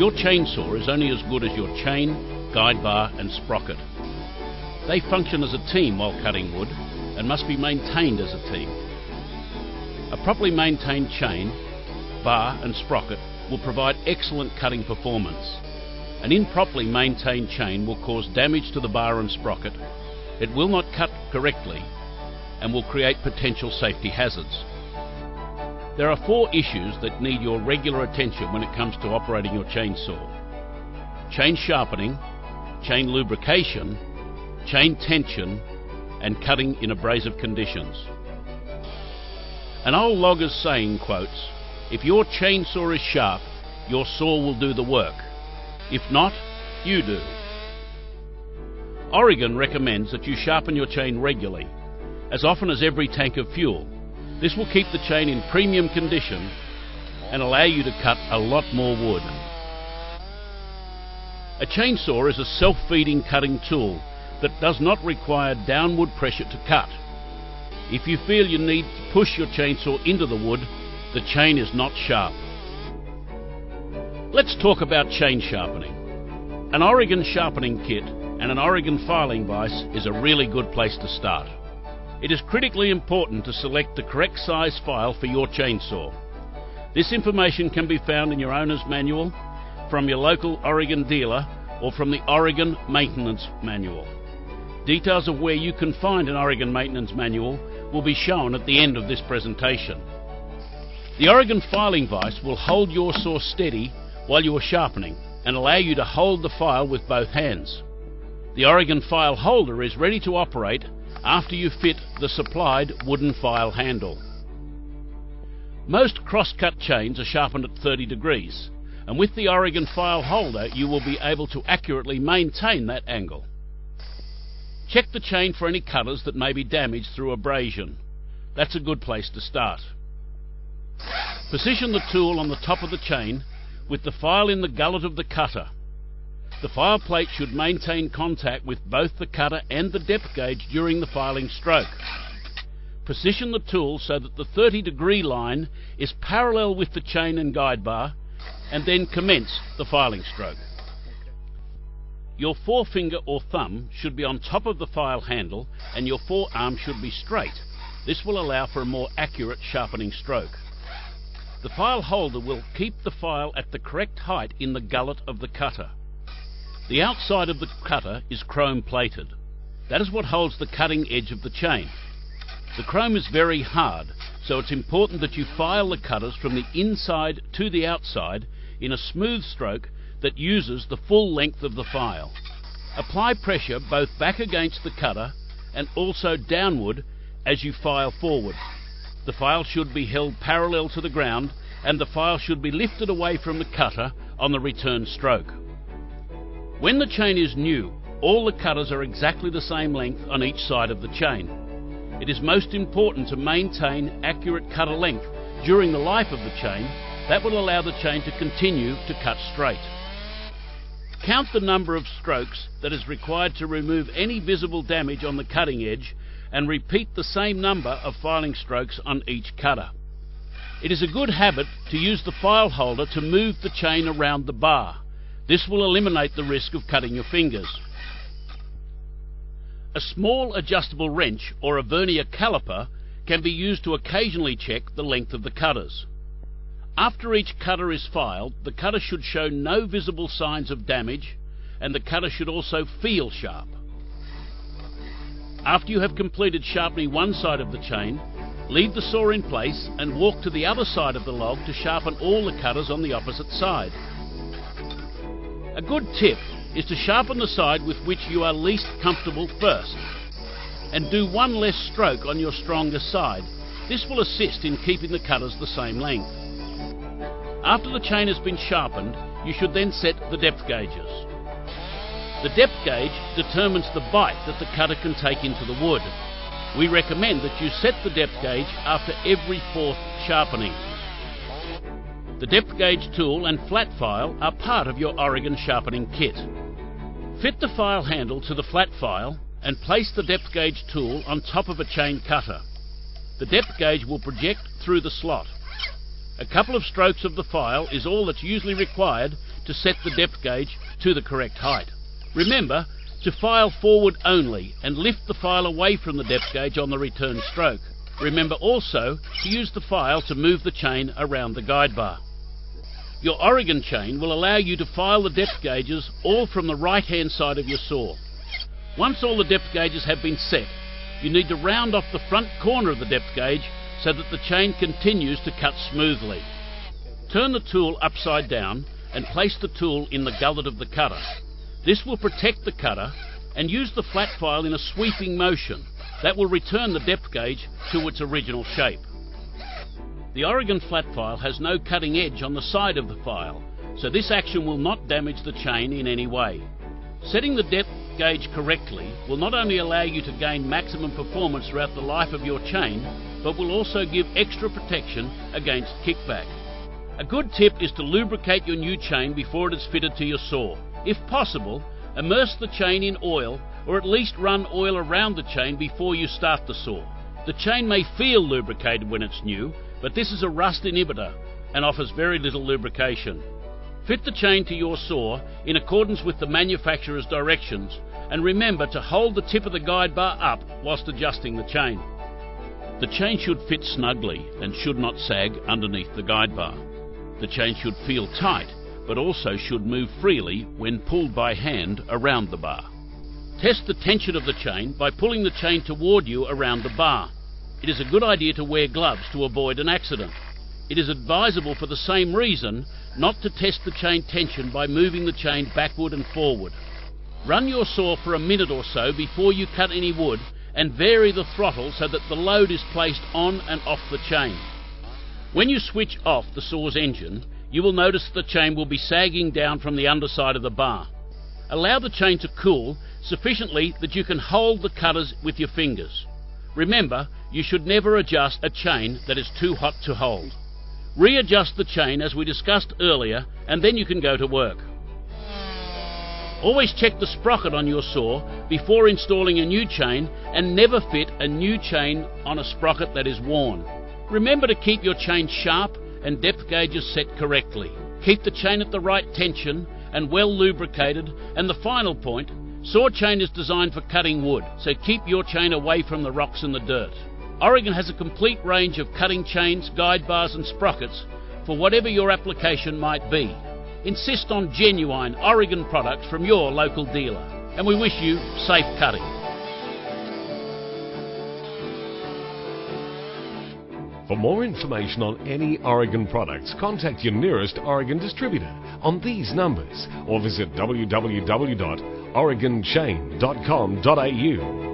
Your chainsaw is only as good as your chain, guide bar and sprocket. They function as a team while cutting wood and must be maintained as a team. A properly maintained chain, bar and sprocket will provide excellent cutting performance. An improperly maintained chain will cause damage to the bar and sprocket, it will not cut correctly, and will create potential safety hazards. There are 4 issues that need your regular attention when it comes to operating your chainsaw: chain sharpening, chain lubrication, chain tension, and cutting in abrasive conditions. An old logger's saying quotes, "If your chainsaw is sharp, your saw will do the work. If not, you do." Oregon recommends that you sharpen your chain regularly, as often as every tank of fuel. This will keep the chain in premium condition and allow you to cut a lot more wood. A chainsaw is a self-feeding cutting tool that does not require downward pressure to cut. If you feel you need to push your chainsaw into the wood, the chain is not sharp. Let's talk about chain sharpening. An Oregon sharpening kit and an Oregon filing vise is a really good place to start. It is critically important to select the correct size file for your chainsaw. This information can be found in your owner's manual, from your local Oregon dealer, or from the Oregon Maintenance Manual. Details of where you can find an Oregon Maintenance Manual will be shown at the end of this presentation. The Oregon filing vise will hold your saw steady while you are sharpening and allow you to hold the file with both hands. The Oregon file holder is ready to operate after you fit the supplied wooden file handle. Most cross-cut chains are sharpened at 30 degrees, and with the Oregon file holder you will be able to accurately maintain that angle. Check the chain for any cutters that may be damaged through abrasion. That's a good place to start. Position the tool on the top of the chain with the file in the gullet of the cutter. The file plate should maintain contact with both the cutter and the depth gauge during the filing stroke. Position the tool so that the 30-degree line is parallel with the chain and guide bar, and then commence the filing stroke. Your forefinger or thumb should be on top of the file handle and your forearm should be straight. This will allow for a more accurate sharpening stroke. The file holder will keep the file at the correct height in the gullet of the cutter. The outside of the cutter is chrome plated. That is what holds the cutting edge of the chain. The chrome is very hard, so it's important that you file the cutters from the inside to the outside in a smooth stroke that uses the full length of the file. Apply pressure both back against the cutter and also downward as you file forward. The file should be held parallel to the ground and the file should be lifted away from the cutter on the return stroke. When the chain is new, all the cutters are exactly the same length on each side of the chain. It is most important to maintain accurate cutter length during the life of the chain. That will allow the chain to continue to cut straight. Count the number of strokes that is required to remove any visible damage on the cutting edge and repeat the same number of filing strokes on each cutter. It is a good habit to use the file holder to move the chain around the bar. This will eliminate the risk of cutting your fingers. A small adjustable wrench or a vernier caliper can be used to occasionally check the length of the cutters. After each cutter is filed, the cutter should show no visible signs of damage and the cutter should also feel sharp. After you have completed sharpening one side of the chain, leave the saw in place and walk to the other side of the log to sharpen all the cutters on the opposite side. A good tip is to sharpen the side with which you are least comfortable first, and do one less stroke on your strongest side. This will assist in keeping the cutters the same length. After the chain has been sharpened, you should then set the depth gauges. The depth gauge determines the bite that the cutter can take into the wood. We recommend that you set the depth gauge after every 4th sharpening. The depth gauge tool and flat file are part of your Oregon sharpening kit. Fit the file handle to the flat file and place the depth gauge tool on top of a chain cutter. The depth gauge will project through the slot. A couple of strokes of the file is all that's usually required to to set the depth gauge to the correct height. Remember to file forward only and lift the file away from the depth gauge on the return stroke. Remember also to use the file to move the chain around the guide bar. Your Oregon chain will allow you to file the depth gauges all from the right hand side of your saw. Once all the depth gauges have been set, you need to round off the front corner of the depth gauge so that the chain continues to cut smoothly. Turn the tool upside down and place the tool in the gullet of the cutter. This will protect the cutter, and use the flat file in a sweeping motion. That will return the depth gauge to its original shape. The Oregon flat file has no cutting edge on the side of the file, so this action will not damage the chain in any way. Setting the depth gauge correctly will not only allow you to gain maximum performance throughout the life of your chain, but will also give extra protection against kickback. A good tip is to lubricate your new chain before it is fitted to your saw. If possible, immerse the chain in oil, or at least run oil around the chain before you start the saw. The chain may feel lubricated when it's new, but this is a rust inhibitor and offers very little lubrication. Fit the chain to your saw in accordance with the manufacturer's directions, and remember to hold the tip of the guide bar up whilst adjusting the chain. The chain should fit snugly and should not sag underneath the guide bar. The chain should feel tight, but also should move freely when pulled by hand around the bar. Test the tension of the chain by pulling the chain toward you around the bar. It is a good idea to wear gloves to avoid an accident. It is advisable for the same reason not to test the chain tension by moving the chain backward and forward. Run your saw for a minute or so before you cut any wood, and vary the throttle so that the load is placed on and off the chain. When you switch off the saw's engine, you will notice the chain will be sagging down from the underside of the bar. Allow the chain to cool sufficiently that you can hold the cutters with your fingers. Remember, you should never adjust a chain that is too hot to hold. Readjust the chain as we discussed earlier, and then you can go to work. Always check the sprocket on your saw before installing a new chain, and never fit a new chain on a sprocket that is worn. Remember to keep your chain sharp and depth gauges set correctly. Keep the chain at the right tension and well lubricated, and the final point, saw chain is designed for cutting wood, so keep your chain away from the rocks and the dirt. Oregon has a complete range of cutting chains, guide bars and sprockets for whatever your application might be. Insist on genuine Oregon products from your local dealer, and we wish you safe cutting. For more information on any Oregon products, contact your nearest Oregon distributor on these numbers, or visit www.oregonchain.com.au.